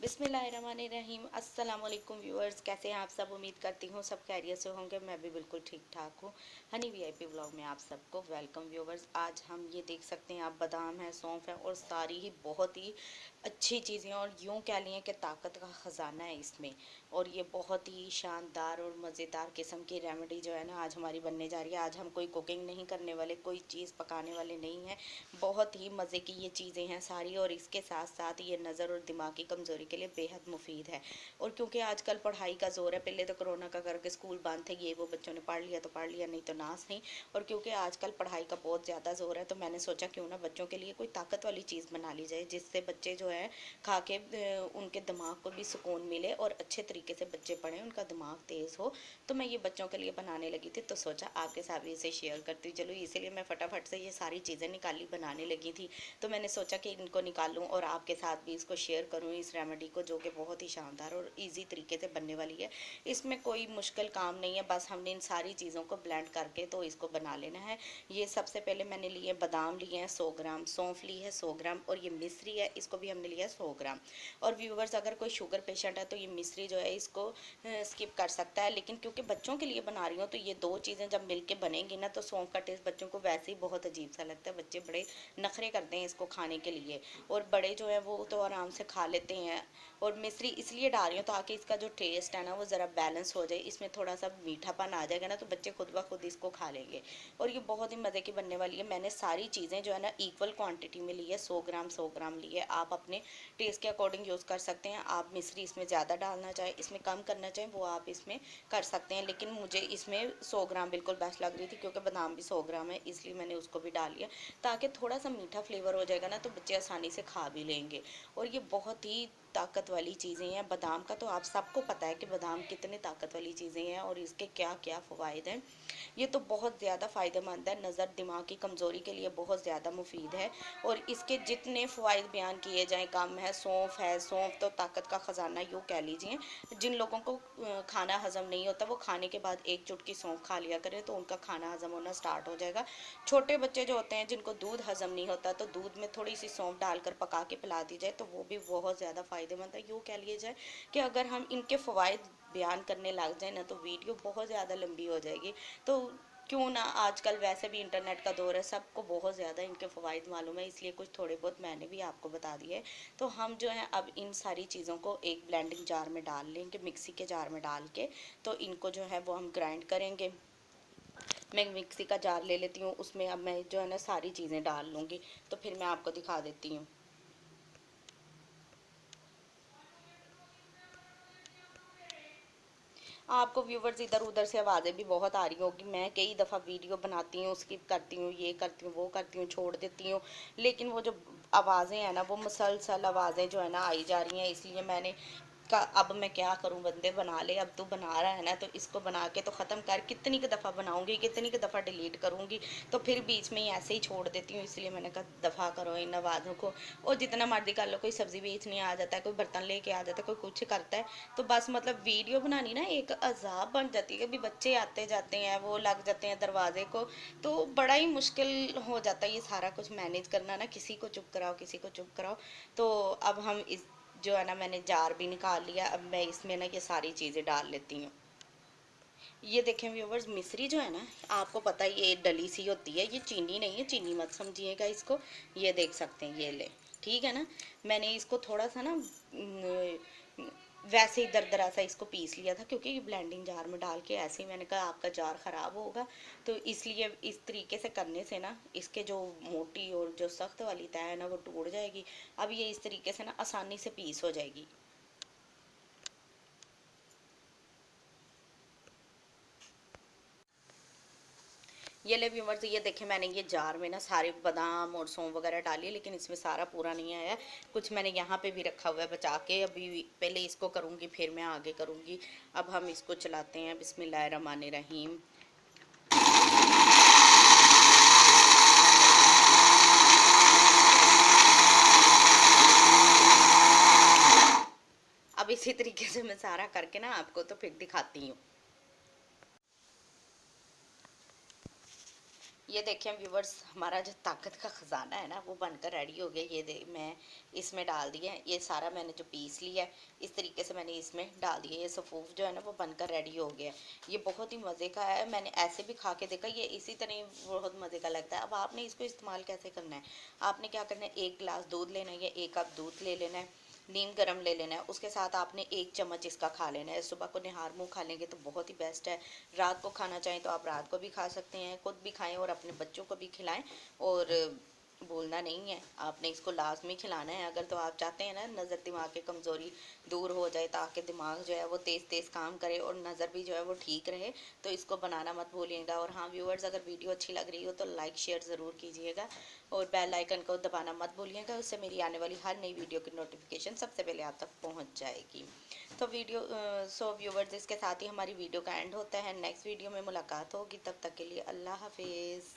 बिस्मिल्लाहिर्रहमानिर्रहीम। अस्सलाम वालेकुम व्यूअर्स, कैसे हैं आप सब। उम्मीद करती हूँ सब खैरियत से होंगे। मैं भी बिल्कुल ठीक ठाक हूँ। हनी वीआईपी व्लॉग में आप सबको वेलकम व्यूअर्स। आज हम ये देख सकते हैं आप, बादाम है, सौंफ है और सारी ही बहुत ही अच्छी चीज़ें और यूँ कह लिए कि ताकत का ख़जाना है इसमें। और ये बहुत ही शानदार और मज़ेदार किस्म की रेमेडी जो है ना आज हमारी बनने जा रही है। आज हम कोई कुकिंग नहीं करने वाले, कोई चीज़ पकाने वाले नहीं हैं। बहुत ही मज़े की ये चीज़ें हैं सारी, और इसके साथ साथ ये नज़र और दिमाग की कमज़ोरी के लिए बेहद मुफीद है। और क्योंकि आजकल पढ़ाई का ज़ोर है, पहले तो कोरोना का करके स्कूल बंद थे, ये वो बच्चों ने पढ़ लिया तो पढ़ लिया, नहीं तो नास नहीं। और क्योंकि आजकल पढ़ाई का बहुत ज़्यादा ज़ोर है तो मैंने सोचा क्यों ना बच्चों के लिए कोई ताकत वाली चीज़ बना ली जाए, जिससे बच्चे जो है खा के उनके दिमाग को भी सुकून मिले और अच्छे तरीके से बच्चे पढ़ें, उनका दिमाग तेज़ हो। तो मैं ये बच्चों के लिए बनाने लगी थी, तो सोचा आपके साथ भी इसे शेयर करती हूँ। चलो इसीलिए मैं फटाफट से ये सारी चीज़ें निकाली, बनाने लगी थी। तो मैंने सोचा कि इनको निकालूं और आपके साथ भी इसको शेयर करूं, इस रेमेडी को, जो कि बहुत ही शानदार और इजी तरीके से बनने वाली है। इसमें कोई मुश्किल काम नहीं है, बस हमने इन सारी चीज़ों को ब्लेंड करके तो इसको बना लेना है। ये सबसे पहले मैंने लिए बादाम लिए हैं 100 ग्राम, सौंफ ली है 100 ग्राम, और ये मिश्री है, इसको भी हमने लिया है 100 ग्राम। और व्यूवर्स, अगर कोई शुगर पेशेंट है तो ये मिश्री जो है इसको स्किप कर सकता है, लेकिन क्योंकि बच्चों के लिए बना रही हूँ तो ये दो चीज़ें जब मिल के बनेंगी ना तो सौंफ का टेस्ट बच्चों को वैसे ही बहुत अजीब सा लगता है। बच्चे बड़े नखरे करते हैं इसको खाने के लिए, और बड़े जो है वो तो आराम से खा लेते हैं। और मिश्री इसलिए डाल रही हूँ ताकि इसका जो टेस्ट है ना वो ज़रा बैलेंस हो जाए, इसमें थोड़ा सा मीठापन आ जाएगा ना तो बच्चे खुद ब खुद इसको खा लेंगे। और ये बहुत ही मज़े की बनने वाली है। मैंने सारी चीज़ें जो है ना इक्वल क्वांटिटी में ली है, 100 ग्राम ली है। आप अपने टेस्ट के अकॉर्डिंग यूज़ कर सकते हैं। आप मिश्री इसमें ज़्यादा डालना चाहें, इसमें कम करना चाहें, वो आप इसमें कर सकते हैं। लेकिन मुझे इसमें 100 ग्राम बिल्कुल बेस्ट लग रही थी, क्योंकि बादाम भी 100 ग्राम है, इसलिए मैंने उसको भी डाल लिया, ताकि थोड़ा सा मीठा फ्लेवर हो जाएगा ना तो बच्चे आसानी से खा भी लेंगे। और ये बहुत ही ताकत वाली चीज़ें हैं। बादाम का तो आप सबको पता है कि बादाम कितने ताकत वाली चीज़ें हैं और इसके क्या क्या फ़वाइद हैं। ये तो बहुत ज़्यादा फ़ायदेमंद है, नज़र दिमाग की कमज़ोरी के लिए बहुत ज़्यादा मुफीद है। और इसके जितने फ़वाइद बयान किए जाएँ कम है। सौंफ तो ताकत का ख़जाना यूँ कह लीजिए। जिन लोगों को खाना हज़म नहीं होता वो खाने के बाद एक चुटकी सौंफ खा लिया करें तो उनका खाना हज़म होना स्टार्ट हो जाएगा। छोटे बच्चे जो होते हैं जिनको दूध हज़म नहीं होता तो दूध में थोड़ी सी सौंफ डालकर पका के पिला दी जाए तो वो भी बहुत ज़्यादा फ़ायदेमंद है। यूँ कह लिया जाए कि अगर हम इनके फ़वाइद बयान करने लग जाए ना तो वीडियो बहुत ज़्यादा लंबी हो जाएगी। तो क्यों ना, आजकल वैसे भी इंटरनेट का दौर है, सबको बहुत ज़्यादा इनके फ़वाइद मालूम है, इसलिए कुछ थोड़े बहुत मैंने भी आपको बता दिए। तो हम जो है अब इन सारी चीज़ों को एक ब्लेंडिंग जार में डाल लेंगे, मिक्सी के जार में डाल के तो इनको जो है वो हम ग्राइंड करेंगे। मैं मिक्सी का जार ले लेती हूँ, उसमें अब मैं जो है ना सारी चीज़ें डाल लूँगी, तो फिर मैं आपको दिखा देती हूँ। आपको व्यूवर्स इधर उधर से आवाज़ें भी बहुत आ रही होगी। मैं कई दफ़ा वीडियो बनाती हूँ, स्किप करती हूँ, ये करती हूँ, वो करती हूँ, छोड़ देती हूँ, लेकिन वो जो आवाज़ें हैं ना वो मुसलसल आवाज़ें जो है ना आई जा रही हैं, इसलिए मैंने का अब मैं क्या करूं, बंदे बना ले, अब तू बना रहा है ना तो इसको बना के तो ख़त्म कर। कितनी की दफ़ा बनाऊंगी, कितनी की दफ़ा डिलीट करूंगी, तो फिर बीच में ही ऐसे ही छोड़ देती हूँ। इसलिए मैंने कहा दफ़ा करो इन आवाज़ों को। और जितना मर्जी कर लो, कोई सब्ज़ी बेचने आ जाता है, कोई बर्तन लेके आ जाता है, कोई कुछ करता है, तो बस मतलब वीडियो बनानी ना एक अजाब बन जाती है। कभी बच्चे आते जाते हैं, वो लग जाते हैं दरवाजे को, तो बड़ा ही मुश्किल हो जाता है ये सारा कुछ मैनेज करना ना, किसी को चुप कराओ, किसी को चुप कराओ। तो अब हम इस जो है ना, मैंने जार भी निकाल लिया। अब मैं इसमें ना ये सारी चीज़ें डाल लेती हूँ। ये देखें व्यूवर्स, मिश्री जो है ना, आपको पता है ये डली सी होती है, ये चीनी नहीं है, चीनी मत समझिएगा इसको। ये देख सकते हैं, ये ले, ठीक है ना। मैंने इसको थोड़ा सा ना वैसे ही दरदरा सा इसको पीस लिया था, क्योंकि ये ब्लेंडिंग जार में डाल के ऐसे ही मैंने कहा आपका जार ख़राब होगा, तो इसलिए इस तरीके से करने से ना इसके जो मोटी और जो सख्त वाली तय है ना वो टूट जाएगी। अब ये इस तरीके से ना आसानी से पीस हो जाएगी। ये ले व्यूवर्स, ये देखें मैंने ये जार में ना सारे बादाम और सौंफ वगैरह डाली, लेकिन इसमें सारा पूरा नहीं आया, कुछ मैंने यहाँ पे भी रखा हुआ है बचा के। अभी पहले इसको करूँगी फिर मैं आगे करूँगी। अब हम इसको चलाते हैं, बिस्मिल्लाहिर्रहमानिर्रहीम। अब इसी तरीके से मैं सारा करके ना आपको तो फिर दिखाती हूँ। ये देखिए व्यूवर्स, हमारा जो ताकत का ख़जाना है ना वो बनकर रेडी हो गया। ये मैं इसमें डाल दिया है, ये सारा मैंने जो पीस लिया है इस तरीके से मैंने इसमें डाल दिया। ये सफ़ूफ जो है ना वो बनकर रेडी हो गया है। ये बहुत ही मज़े का है, मैंने ऐसे भी खा के देखा, ये इसी तरह ही बहुत मज़े का लगता है। अब आपने इसको इस्तेमाल कैसे करना है, आपने क्या करना है, 1 गिलास दूध लेना है या 1 कप दूध ले लेना है, नीम गरम ले लेना है, उसके साथ आपने 1 चम्मच इसका खा लेना है। सुबह को निहार मुँह खा लेंगे तो बहुत ही बेस्ट है। रात को खाना चाहें तो आप रात को भी खा सकते हैं, खुद भी खाएं और अपने बच्चों को भी खिलाएं। और बोलना नहीं है, आपने इसको लाजमी खिलाना है। अगर तो आप चाहते हैं ना नज़र दिमाग की कमज़ोरी दूर हो जाए, ताकि दिमाग जो है वो तेज़ तेज़ काम करे और नज़र भी जो है वो ठीक रहे, तो इसको बनाना मत भूलिएगा। और हाँ व्यूअर्स, अगर वीडियो अच्छी लग रही हो तो लाइक शेयर ज़रूर कीजिएगा और बेल आइकन को दबाना मत भूलिएगा, उससे मेरी आने वाली हर नई वीडियो की नोटिफिकेशन सबसे पहले आप तक पहुँच जाएगी। तो सो व्यूवर्स, इसके साथ ही हमारी वीडियो का एंड होता है। नेक्स्ट वीडियो में मुलाकात होगी, तब तक के लिए अल्लाह हाफिज़।